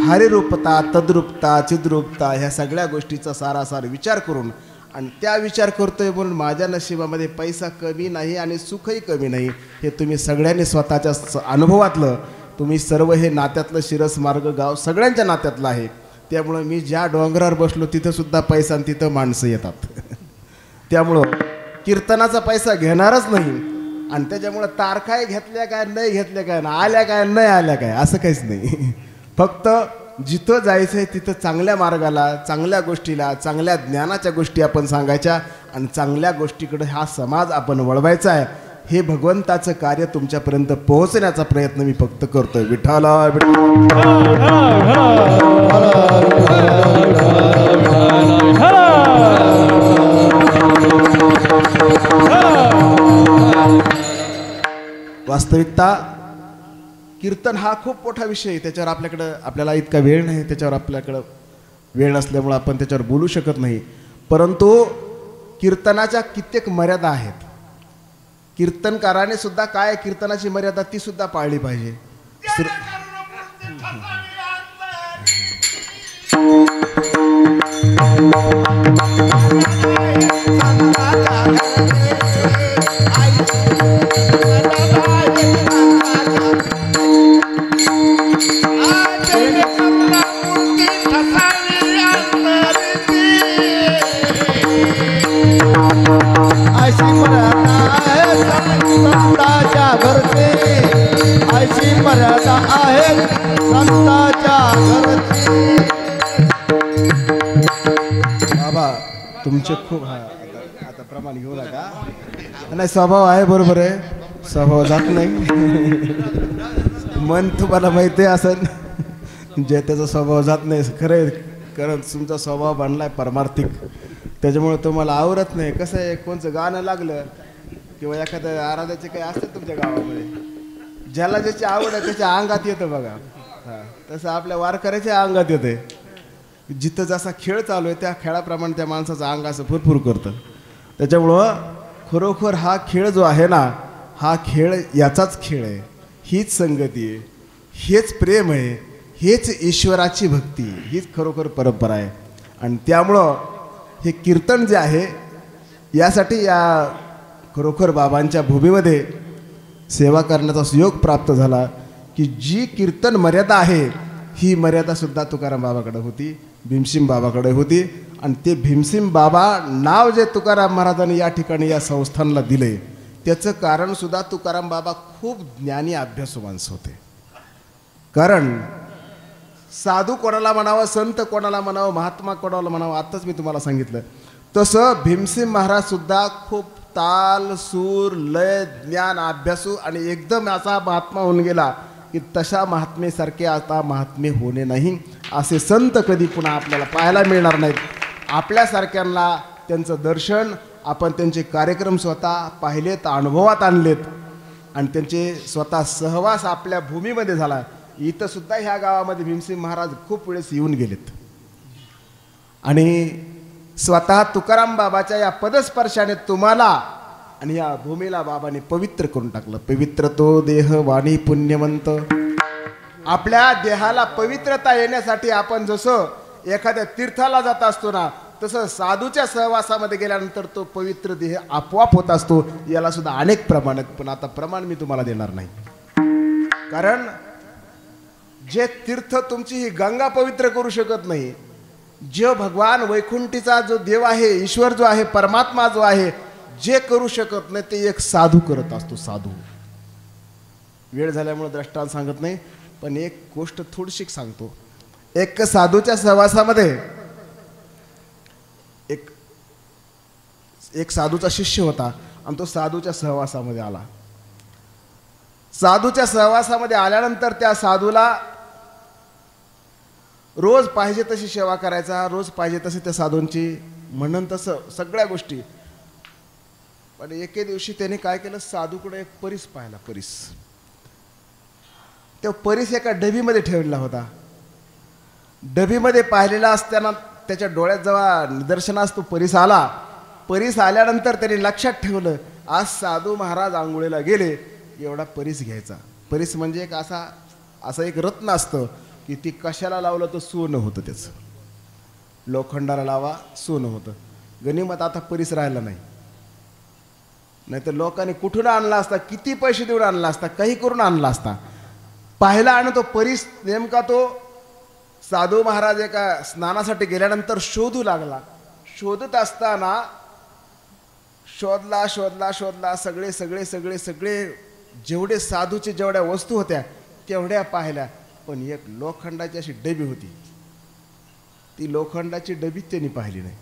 हरिरूपता तद्रूपता चिद्रूपता ह्या सगळ्या गोष्टीचा सारासार विचार करून आणि त्या विचार करतोय म्हणून माझ्या नशिबामध्ये पैसा कमी नाही आणि सुखही कमी नाही. हे तुम्ही सगळ्यांनी स्वतःच्या अनुभवातलं तुम्ही सर्व हे नात्यातलं शिरस मार्ग गाव सगळ्यांच्या नात्यातलं आहे. त्यामुळं मी ज्या डोंगरावर बसलो तिथंसुद्धा पैसा आणि तिथं माणसं येतात. त्यामुळं कीर्तनाचा पैसा घेणारच नाही. आणि त्याच्यामुळं तारखाही घेतल्या काय नाही घेतल्या काय ना आल्या काय नाही आल्या काय असं काहीच नाही. फक्त जिथं जायचं आहे तिथं चांगल्या मार्गाला चांगल्या गोष्टीला चांगल्या ज्ञानाच्या गोष्टी आपण सांगायच्या आणि चांगल्या गोष्टीकडे हा समाज आपण वळवायचा आहे. हे भगवंताचं कार्य तुमच्यापर्यंत पोहोचण्याचा प्रयत्न मी फक्त करतोय. विठ्ठला वास्तविकता कीर्तन हा खूप मोठा विषय आहे. त्याच्यावर आपल्याला इतका वेळ नाही. त्याच्यावर आपल्याकडं वेळ नसल्यामुळं आपण त्याच्यावर बोलू शकत नाही. परंतु कीर्तनाच्या कित्येक मर्यादा आहेत. कीर्तनकाराने सुद्धा काय कीर्तनाची मर्यादा ती सुद्धा पाळली पाहिजे. अशी मर्यादा आहे संताच्या घरची. बाबा तुमचे खूप आता प्रमाण घेऊ नका. नाही स्वभाव आहे बरोबर आहे. स्वभाव जात नाही. मन तुम्हाला माहिती आहे असं जे त्याचा स्वभाव जात नाही खरं. कारण तुमचा स्वभाव बनलाय परमार्थिक. त्याच्यामुळे तुम्हाला आवडत नाही. कसं आहे कोणचं गाणं लागलं किंवा एखादं आराध्याचे काही असतात तुमच्या गावामध्ये ज्याला ज्याची आवड आहे त्याच्या अंगात येतं बघा. हां तसं आपल्या वारकऱ्याच्या अंगात येते. जिथं जसा खेळ चालू आहे त्या खेळाप्रमाणे त्या माणसाचं अंग असं फुरफुर करतं. त्याच्यामुळं खरोखर हा खेळ जो आहे ना हा खेळ याचाच खेळ आहे. हीच संगती आहे. हेच प्रेम आहे. हेच ईश्वराची भक्ती हीच खरोखर परंपरा आहे. आणि त्यामुळं हे कीर्तन जे आहे यासाठी या खरोखर बाबांच्या भूमीमध्ये सेवा करण्याचा योग प्राप्त झाला की जी कीर्तन मर्यादा आहे ही मर्यादासुद्धा तुकाराम बाबाकडे होती. भीमसिंग बाबाकडे होती. आणि ते भीमसिंग बाबा नाव जे तुकाराम महाराजांनी या ठिकाणी या संस्थानला दिले त्याचं कारणसुद्धा तुकाराम बाबा खूप ज्ञानी अभ्यासू माणसं होते. कारण साधू कोणाला म्हणावं संत कोणाला म्हणावं महात्मा कोणाला म्हणावं आत्ताच मी तुम्हाला सांगितलं तसं भीमसिंह महाराज सुद्धा खूप ताल सूर लय ज्ञान अभ्यासू आणि एकदम असा महात्मा होऊन गेला की तशा महात्मेसारखे आता महात्मे होणे नाही. असे संत कधी पुन्हा आपल्याला पाहायला मिळणार नाहीत. आपल्यासारख्यांना त्यांचं दर्शन, आपण त्यांचे कार्यक्रम स्वतः पाहिलेत, अनुभवात आणलेत आणि त्यांचे स्वतः सहवास आपल्या भूमीमध्ये झाला. इथं सुद्धा ह्या गावामध्ये भीमसिंह महाराज खूप वेळेस येऊन गेलेत आणि स्वतः तुकाराम बाबाच्या या पदस्पर्शाने तुम्हाला आणि या भूमीला बाबाने पवित्र करून टाकलं. पवित्र तो देह वाणी पुण्यवंत. आपल्या देहाला पवित्रता येण्यासाठी आपण जसं एखाद्या तीर्थाला जात असतो ना, तसं साधूच्या सहवासामध्ये गेल्यानंतर तो पवित्र देह आपोआप होत असतो. याला सुद्धा अनेक प्रमाण आहेत, पण आता प्रमाण मी तुम्हाला देणार नाही. कारण जे तीर्थ तुमची ही गंगा पवित्र करू शकत नाही, जो भगवान वैकुंठीचा जो देव आहे, ईश्वर जो आहे, परमात्मा जो आहे, जे करू शकत नाही ते एक साधू करत असतो. साधू. वेळ झाल्यामुळे दृष्टांत सांगत नाही, पण एक गोष्ट थोडीशी सांगतो. एक साधूच्या सहवासामध्ये एक साधूचा शिष्य होता आणि तो साधूच्या सहवासामध्ये आला. साधूच्या सहवासामध्ये आल्यानंतर त्या साधूला रोज पाहिजे तशी सेवा करायचा, रोज पाहिजे तशी त्या साधूंची म्हणून तसं सगळ्या गोष्टी. पण एके दिवशी त्याने काय केलं, साधूकडे एक परीस पाहिला. तो परीस एका डबीमध्ये ठेवलेला होता. डबीमध्ये पाहिलेला असताना त्याच्या डोळ्यात जेव्हा निदर्शनास तो परीस आला, परीस आल्यानंतर त्याने लक्षात ठेवलं, आज साधू महाराज आंघोळीला गेले, एवढा परीस घ्यायचा. परीस म्हणजे एक असं एक रत्न असतं की ती कशाला लावलं तर सोनं होतं. त्याचं लोखंडाला लावा सोनं होतं. गनिमत आता परीस राहिला नाही, नाहीतर लोकांनी कुठून आणला असता, किती पैसे देऊन आणला असता, काही करून आणला असता. पाहिला आणि तो परीस नेमका तो साधू महाराज एका स्नानासाठी गेल्यानंतर शोधू लागला. शोधत असताना शोधला सगळे सगळे सगळे सगळे जेवढे साधूचे जेवढ्या वस्तू होत्या तेवढ्या पाहिल्या, पण एक लोखंडाची अशी डबी होती. ती लोखंडाची डबी त्यांनी पाहिली नाही.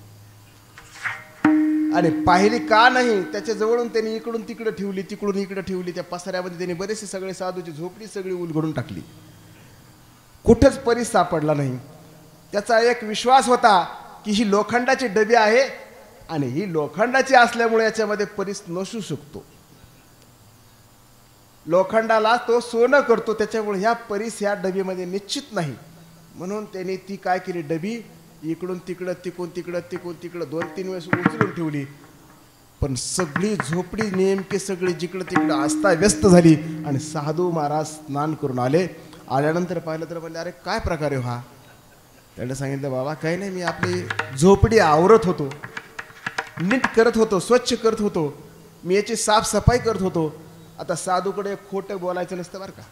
आणि पाहिली का नाही, त्याच्या जवळून त्यांनी इकडून तिकडे ठेवली, तिकडून इकडे ठेवली. त्या पसाऱ्यामध्ये त्यांनी बरेचसे सगळे साधूची झोपडी सगळी उलगडून टाकली. कुठंच परीस सापडला नाही. त्याचा एक विश्वास होता की ही लोखंडाची डबी आहे आणि ही लोखंडाची असल्यामुळे याच्यामध्ये परीस नसू शकतो. लोखंडाला तो सोनं करतो, त्याच्यामुळे ह्या परीस ह्या डबीमध्ये निश्चित नाही. म्हणून त्यांनी ती काय केली, डबी इकडून तिकडं तिकून तिकडं 2-3 वेळेस उचलून ठेवली. पण सगळी झोपडी नेमकी सगळी जिकडं तिकडं असता व्यस्त झाली. आणि साधू महाराज स्नान करून आले. आल्यानंतर पाहिलं तर म्हणले, अरे काय प्रकार आहे हा? त्याने सांगितलं, बाबा काही नाही, मी आपली झोपडी आवरत होतो, नीट करत होतो, स्वच्छ करत होतो, मी याची साफसफाई करत होतो. आता साधूकडे खोटं बोलायचं नसतं बरं का.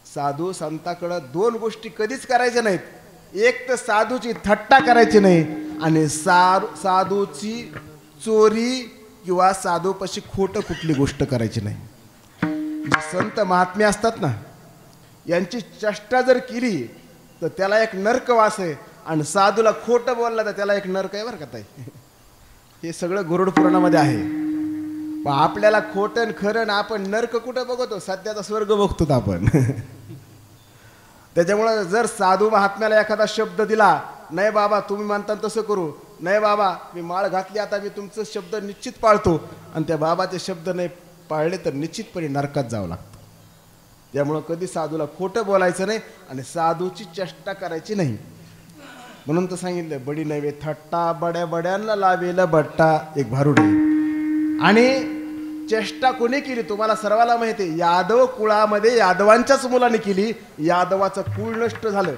साधू संताकडं 2 गोष्टी कधीच करायच्या नाहीत. एक तर साधूची थट्टा करायची नाही आणि साधूची चोरी किंवा साधूपाशी खोटं कुठली गोष्ट करायची नाही. जे संत महात्मे असतात ना, यांची चेष्टा जर केली तर त्याला एक नरकवास आहे आणि साधूला खोटं बोललं तर त्याला एक नरक आहे बरं का ताई. हे सगळं गरुड पुराणामध्ये आहे. पण आपल्याला खोटं खरं आपण नरक कुठं बघतो, सध्याचा स्वर्ग बघतो आपण. त्याच्यामुळे जर साधू महात्म्याला एखादा शब्द दिला, नाही बाबा तुम्ही म्हणता तसं करू, नाही बाबा मी माळ घातली आता मी तुमचं शब्द निश्चित पाळतो, आणि त्या बाबाचे शब्द नाही पाळले तर निश्चितपणे नरकात जावं लागतं. त्यामुळं कधी साधूला खोटं बोलायचं नाही आणि साधूची चेष्टा करायची नाही. म्हणून तर सांगितलं, बडी नव्हे थट्टा बड्या बड्यांना लावेल बट्टा एक भारुडे. आणि चेष्टा कोणी केली तुम्हाला सर्वाला माहिती आहे. यादव कुळामध्ये यादवांच्याच मुलाने केली, यादवाचं कुळ नष्ट झालं.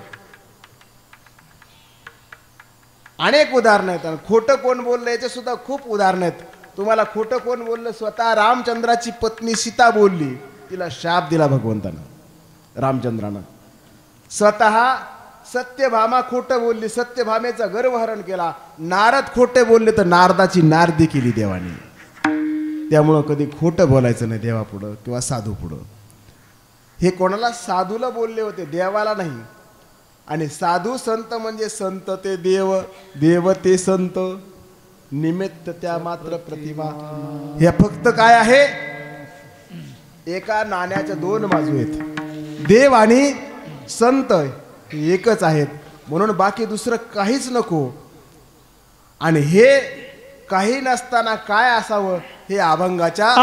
अनेक उदाहरणं आहेत. खोटं कोण बोललं याचे सुद्धा खूप उदाहरणं आहेत. तुम्हाला खोटं कोण बोललं, स्वतः रामचंद्राची पत्नी सीता बोलली, तिला शाप दिला भगवंतानं रामचंद्रानं. स्वतः सत्यभामा खोटं बोलली, सत्यभामेचा गर्वहरण केला. नारद खोटे बोलले तर नारदाची नारदी केली देवाने. त्यामुळं कधी खोटं बोलायचं नाही देवापुढं किंवा साधू पुढं. हे कोणाला, साधूला बोलले होते, देवाला नाही. आणि साधू संत म्हणजे संत ते देव, देव ते संत. निमित्त त्या मात्र प्रतिमा. हे फक्त काय आहे, एका नाण्याच्या दोन बाजू आहेत. देव आणि संत एकच आहेत, म्हणून बाकी दुसरं काहीच नको. आणि हे काही नसताना काय असावं हे अभंगाच्या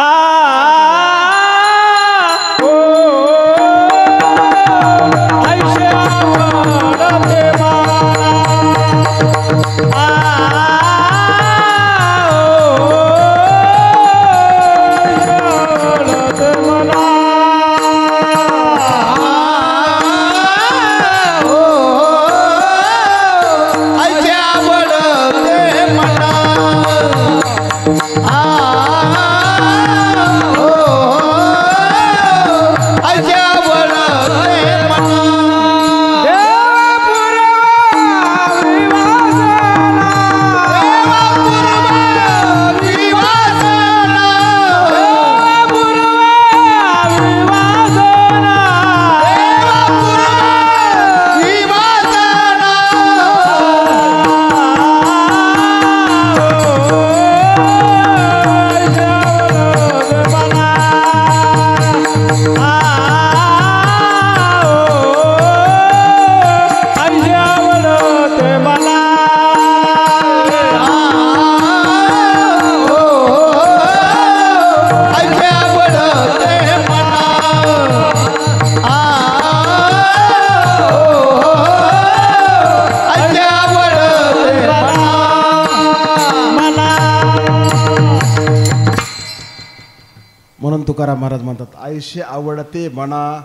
तुकाराम महाराज म्हणतात आयुष्य आवडते मना.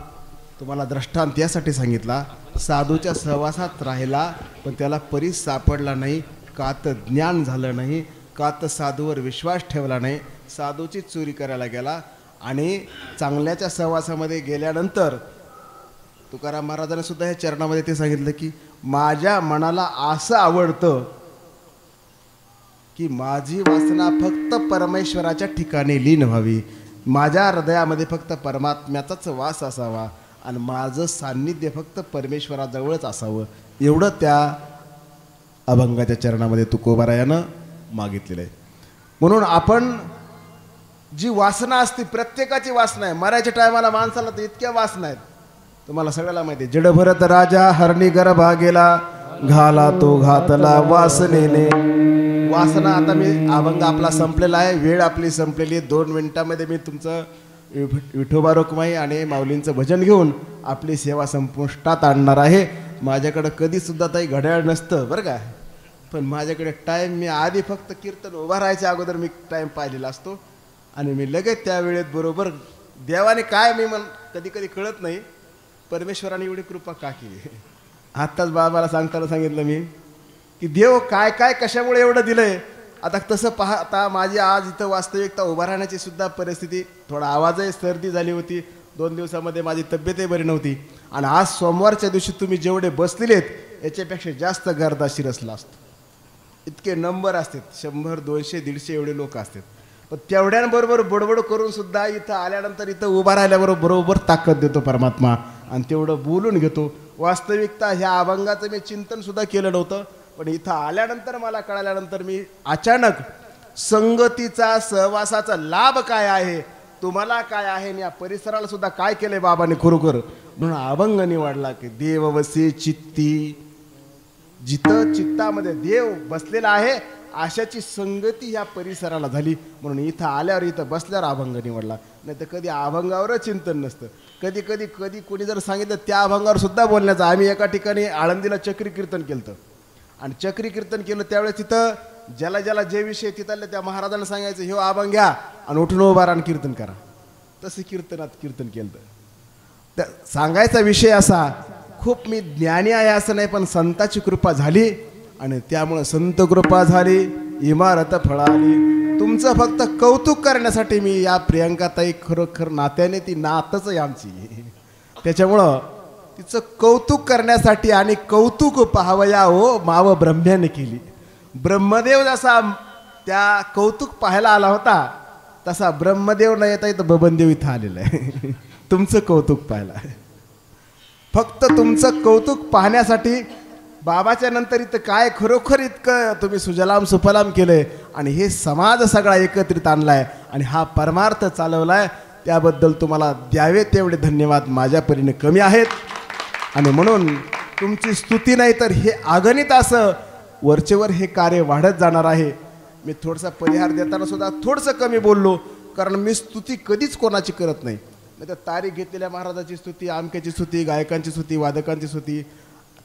तुम्हाला दृष्टांत यासाठी सांगितला, साधूच्या सहवासात राहिला पण त्याला परीस सापडला नाही, का तर ज्ञान झालं नाही, का तर साधूवर विश्वास ठेवला नाही, साधूची चोरी करायला गेला. आणि चांगल्याच्या सहवासामध्ये गेल्यानंतर तुकाराम महाराजांनी सुद्धा या चरणामध्ये ते सांगितलं की माझ्या मनाला असं आवडतं की माझी वासना फक्त परमेश्वराच्या ठिकाणी लीन व्हावी, माझ्या हृदयामध्ये फक्त परमात्म्याचाच वास असावा आणि माझं सान्निध्य फक्त परमेश्वराजवळच असावं, एवढं त्या अभंगाच्या चरणामध्ये तुकोबारायानं मागितलेलं आहे. म्हणून आपण जी वासना असते, प्रत्येकाची वासना आहे. मरायच्या टायमाला माणसाला तर इतक्या वासना आहेत, तुम्हाला सगळ्याला माहिती आहे. जड भरत राजा हरणी गर्भा गेला, घाला तो घातला वासनेने. वासना, आता मी अभंग आपला संपलेला आहे, वेळ आपली संपलेली आहे. 2 मिनिटामध्ये मी तुमचं विठोबा रुक्माई आणि माऊलींचं भजन घेऊन आपली सेवा संपुष्टात आणणार आहे. माझ्याकडं कधीसुद्धा काही घड्याळ नसतं बरं का, पण माझ्याकडे टाईम, मी आधी फक्त कीर्तन उभा राहायच्या अगोदर मी टाईम पाहिलेला असतो आणि मी लगेच त्या वेळेत बरोबर देवाने काय मी कधी कधी कळत नाही, परमेश्वराने एवढी कृपा का केली. आत्ताच बाबाला सांगताना सांगितलं मी की देव काय काय कशामुळे एवढं दिलंय. आता तसं पाहता माझी आज इथं वास्तविकता उभा राहण्याची सुद्धा परिस्थिती, थोडा आवाजही सर्दी झाली होती, 2 दिवसामध्ये माझी तब्येतही बरी नव्हती. आणि आज सोमवारच्या दिवशी तुम्ही जेवढे बसलेलेत याच्यापेक्षा जास्त गर्दा शिरसला असतो. इतके नंबर असतात, 100, 200, 150 एवढे लोक असतात. पण तेवढ्यांबरोबर बडबड करून सुद्धा इथं आल्यानंतर इथं उभा राहिल्याबरोबर बरोबर ताकद देतो परमात्मा आणि तेवढं बोलून घेतो. वास्तविकता ह्या अभंगाचं मी चिंतन सुद्धा केलं नव्हतं, पण इथं आल्यानंतर मला कळाल्यानंतर मी अचानक संगतीचा सहवासाचा लाभ काय आहे, तुम्हाला काय आहे, या परिसराला सुद्धा काय केलंय बाबांनी खरोखर, म्हणून अभंग निवडला की देव वसे चित्ती. जिथं चित्तामध्ये देव बसलेला आहे अशाची संगती ह्या परिसराला झाली, म्हणून इथं आल्यावर इथं बसल्यावर अभंग निवडला. नाही तर कधी अभंगावरच चिंतन नसतं. कधी कधी कधी कोणी जर सांगितलं त्या अभंगावर सुद्धा बोलण्याचं. आम्ही एका ठिकाणी आळंदीला चक्री कीर्तन केलं आणि चक्री कीर्तन केलं त्यावेळेस तिथं ज्याला ज्याला जे विषय तिथले त्या महाराजांना सांगायचं हे अभंग घ्या आणि उठून उभा राहून कीर्तन करा. तसं कीर्तनात कीर्तन केलं. तर सांगायचा विषय असा, खूप मी ज्ञानी आहे असं नाही, पण संताची कृपा झाली आणि त्यामुळं संत कृपा झाली, इमारत फळाली. तुमचं फक्त कौतुक करण्यासाठी मी या प्रियंकाताई खरोखर नात्याने ती नातच आहे आमची, त्याच्यामुळं तिचं कौतुक करण्यासाठी आणि कौतुक पाहावया हो माव ब्रह्म्याने केली. ब्रह्मदेव जसा त्या कौतुक पाहायला आला होता तसा ब्रह्मदेव न येता इथं बबनदेव इथं आलेलं आहे तुमचं कौतुक पाहायला. फक्त तुमचं कौतुक पाहण्यासाठी बाबाच्या नंतर इथं काय खरोखर इतकं तुम्ही सुजलाम सुफलाम केलंय आणि हे समाज सगळा एकत्रित आणलाय आणि हा परमार्थ चालवलाय, त्याबद्दल तुम्हाला द्यावे तेवढे धन्यवाद माझ्या परीने कमी आहेत. आणि म्हणून तुमची स्तुती नाही तर हे अगणित असं वरचेवर हे कार्य वाढत जाणार आहे. मी थोडासा परिहार देताना सुद्धा थोडंसं कमी बोललो, कारण मी स्तुती कधीच कोणाची करत नाही. तर तारीख घेतलेल्या महाराजाची स्तुती, आमक्याची स्तुती, गायकांची स्तुती, वादकांची स्तुती.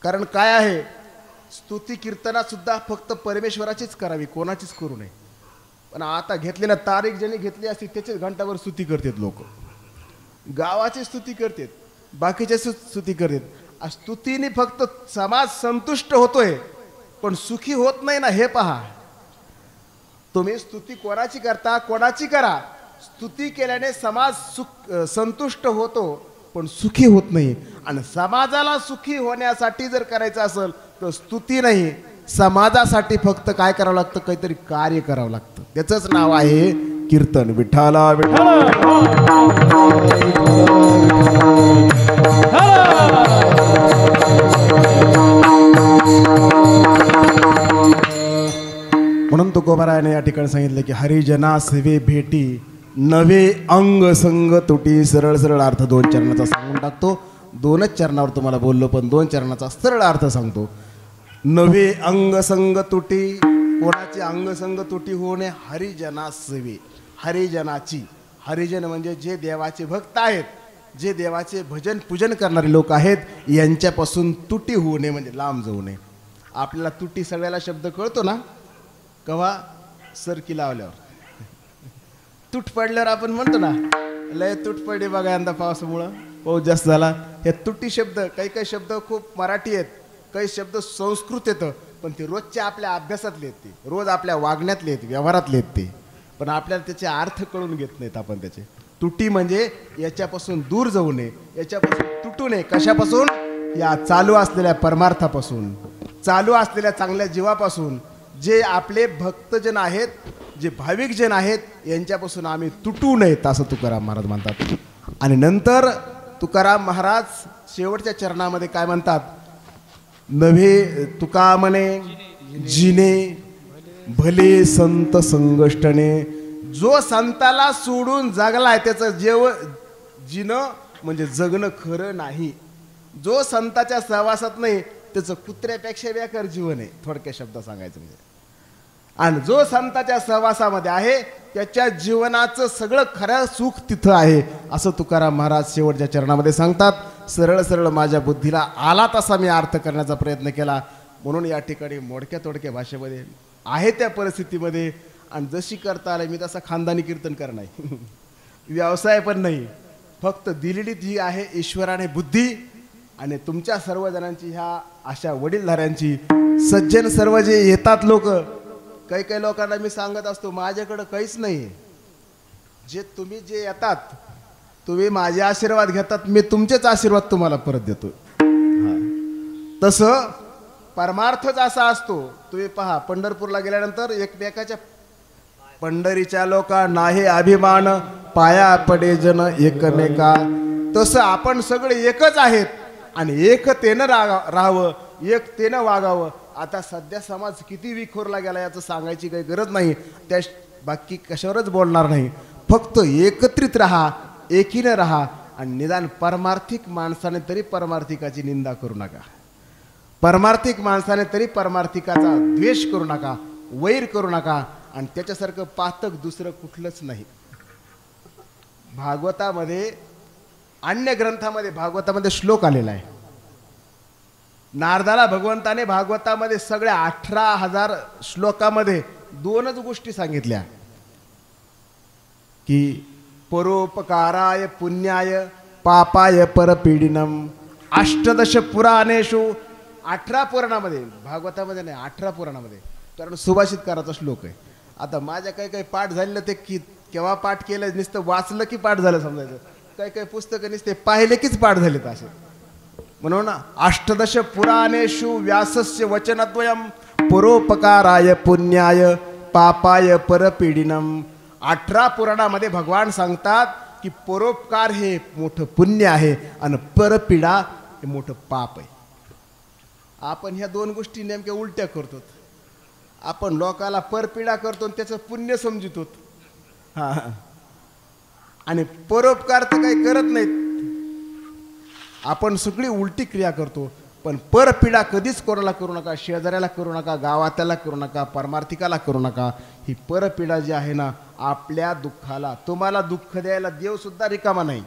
कारण काय आहे, स्तुती कीर्तनात सुद्धा फक्त परमेश्वराचीच करावी, कोणाचीच करू नये. पण आता घेतलेल्या तारीख ज्यांनी घेतली असती त्याचीच घंटाभर स्तुती करतात लोक, गावाची स्तुती करतात, बाकीच्या स्तुती करतात. स्तुतीने फक्त समाज संतुष्ट होतोय पण सुखी होत नाही ना, हे पहा. तुम्ही स्तुती कोणाची करता, कोणाची करा, स्तुती केल्याने समाज संतुष्ट होतो पण सुखी होत नाही. आणि समाजाला सुखी होण्यासाठी जर करायचं असेल तर स्तुती नाही, समाजासाठी फक्त काय करावं लागतं, काहीतरी कार्य करावं लागतं. त्याचंच नाव आहे कीर्तन. विठ्ठला म्हणून तुकोबारायाने या ठिकाणी सांगितलं की हरिजना सेवे भेटी नवे अंग संग तुटी. सरळ सरळ अर्थ 2 चरणाचा सांगून टाकतो. 2च चरणावर तुम्हाला बोललो पण 2 चरणाचा सरळ अर्थ सांगतो. नवे अंग संग तुटी, कोणाची अंग संग तुटी होणे, हरिजना सेवे, हरिजनाची. हरिजन म्हणजे जे देवाचे भक्त आहेत, जे देवाचे भजन पूजन करणारे लोक आहेत, यांच्यापासून तुटी होऊ नये म्हणजे लांब जाऊ नये. आपल्याला तुटी सगळ्याला शब्द कळतो ना, कवा सरकी लावल्यावर, तुट पडल्यावर आपण म्हणतो ना, लय तुट पडली बघा यंदा पावसामुळं, पाऊस जास्त झाला. हे तुटी शब्द, काही काही शब्द खूप मराठी आहेत, काही शब्द संस्कृत येतं, पण ते रोजच्या आपल्या अभ्यासातले आहेत, ते रोज आपल्या वागण्यातले आहेत, व्यवहारातले आहेत ते, पण आपल्याला त्याचे अर्थ कळून घेत नाहीत आपण त्याचे. तुटी म्हणजे याच्यापासून दूर जाऊ नये, याच्यापासून तुटू नये. कशापासून? या चालू असलेल्या परमार्थापासून, चालू असलेल्या चांगल्या जीवापासून. जे आपले भक्तजन आहेत, जे भाविक जन आहेत, यांच्यापासून आम्ही तुटू नयेत असं तुकाराम महाराज म्हणतात. आणि नंतर तुकाराम महाराज शेवटच्या चरणामध्ये काय म्हणतात, नव्हे तुका म्हणे जिने भले संत संगष्टने. जो संताला सोडून जगलाय त्याचं जिणं म्हणजे जगणं खरं नाही. जो संताच्या सहवासात नाही त्याचं कुत्र्यापेक्षा बेकार जीवन आहे, थोडक्या शब्दात सांगायचं म्हणजे. आणि जो संताच्या सहवासामध्ये आहे त्याच्या जीवनाचं सगळं खरं सुख तिथं आहे असं तुकाराम महाराज शेवटच्या चरणामध्ये सांगतात. सरळ सरळ माझ्या बुद्धीला आला तसा मी अर्थ करण्याचा प्रयत्न केला. म्हणून या ठिकाणी मोडक्या तोडक्या भाषेमध्ये आहे त्या परिस्थितीमध्ये, आणि जशी करता आलं मी तसा खानदानी कीर्तन करणार नाही, व्यवसाय पण नाही, फक्त दिलेली जी आहे ईश्वराने बुद्धी आणि तुमच्या सर्वजणांची, ह्या अशा वडीलधाऱ्यांची, सज्जन सर्व जे येतात लोक, काही काही लोकांना मी सांगत असतो माझ्याकडं काहीच नाही, जे तुम्ही जे येतात तुम्ही माझे आशीर्वाद घेतात, मी तुमचेच आशीर्वाद तुम्हाला परत देतो. तसं परमार्थच असा असतो. तुम्ही पहा, पंढरपूरला गेल्यानंतर एकमेकाच्या, पंढरीच्या लोका नाही अभिमान पाया पडे जन एकमेका. तसं आपण सगळे एकच आहेत आणि एकतेनं राहावं, एकतेनं वागावं. आता सध्या समाज किती विखुरला गेला याचं सांगायची काही गरज नाही, त्या बाकी कशावरच बोलणार नाही. फक्त एकत्रित राहा, एकीनं राहा, आणि निदान परमार्थिक माणसाने तरी परमार्थिकाची निंदा करू नका, परमार्थिक माणसाने तरी परमार्थिकाचा द्वेष करू नका, वैर करू नका. आणि त्याच्यासारखं पातक दुसरं कुठलंच नाही. भागवतामध्ये, अन्य ग्रंथामध्ये भागवतामध्ये श्लोक आलेला आहे. नारदाला भगवंताने भागवतामध्ये सगळ्या 18,000 श्लोकामध्ये 2च गोष्टी सांगितल्या की परोपकाराय पुण्याय पापाय परपीडिनम. 18 पुराणेषु, 18 पुराणामध्ये, भागवतामध्ये नाही 18 पुराणामध्ये, कारण सुभाषितकाराचा श्लोक आहे. आता माझ्या काही काही पाठ झालेलं ते की केव्हा पाठ केलं, नुसतं वाचलं की पाठ झालं समजायचं, काही काही पुस्तकं नुसते पाहिले कीच पाठ झालेत असे. म्हणून 18 पुराणेषु व्यासस्य वचनद्वयम परोपकाराय पुण्याय पापाय परपीडिनम. 18 पुराणामध्ये भगवान सांगतात की परोपकार हे मोठं पुण्य आहे आणि परपीडा हे मोठं पाप आहे. आपण ह्या दोन गोष्टी नेमक्या उलट्या करतो. आपण लोकाला परपीडा करतो आणि त्याचं पुण्य समजितो. हा आणि परोपकार तर काही करत नाहीत. आपण सगळी उलटी क्रिया करतो. पण परपीडा कधीच कोणाला करू नका, शेजाऱ्याला करू नका, गावात्याला करू नका, परमार्थिकाला करू नका. ही परपीडा जी आहे ना, आपल्या दुःखाला, तुम्हाला दुःख द्यायला देव सुद्धा रिकामा नाही.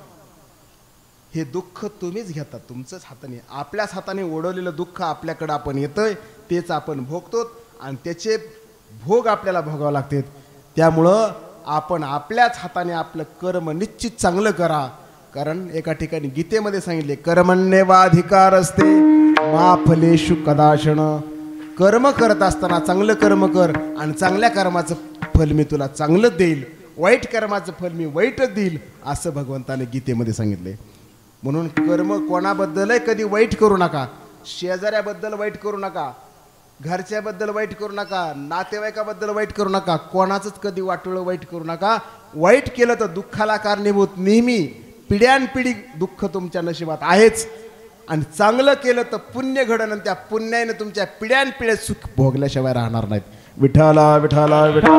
हे दुःख तुम्हीच घेता तुमचंच हाताने. आपल्याच हाताने ओढवलेलं दुःख आपल्याकडं आपण येतंय, तेच आपण भोगतो आणि त्याचे भोग आपल्याला भोगावे लागतात. त्यामुळं आपण आपल्याच हाताने आपलं कर्म निश्चित चांगलं करा. कारण एका ठिकाणी गीतेमध्ये सांगितले, कर्मण्येवाधिकार असते मा फलेषु कदाचन. कर्म करत असताना चांगलं कर्म कर आणि चांगल्या कर्माचं फल मी तुला चांगलं देईल, वाईट कर्माचं फल मी वाईटच देईल, असं भगवंताने गीतेमध्ये सांगितले. म्हणून कर्म कोणाबद्दलही कधी वाईट करू नका. शेजाऱ्याबद्दल वाईट करू नका, घरच्याबद्दल वाईट करू नका, नातेवाईकाबद्दल वाईट करू नका, कोणाचंच कधी वाटोळं वाईट करू नका. वाईट केलं तर दुःखाला कारणीभूत नेहमी पिढ्यानपिढी दुःख तुमच्या नशिबात आहेच. आणि चांगलं केलं तर पुण्य घडण आणि त्या पुण्याने तुमच्या पिढ्यानपिढ्या सुख भोगल्याशिवाय राहणार नाहीत. विठाला विठाला विठाला.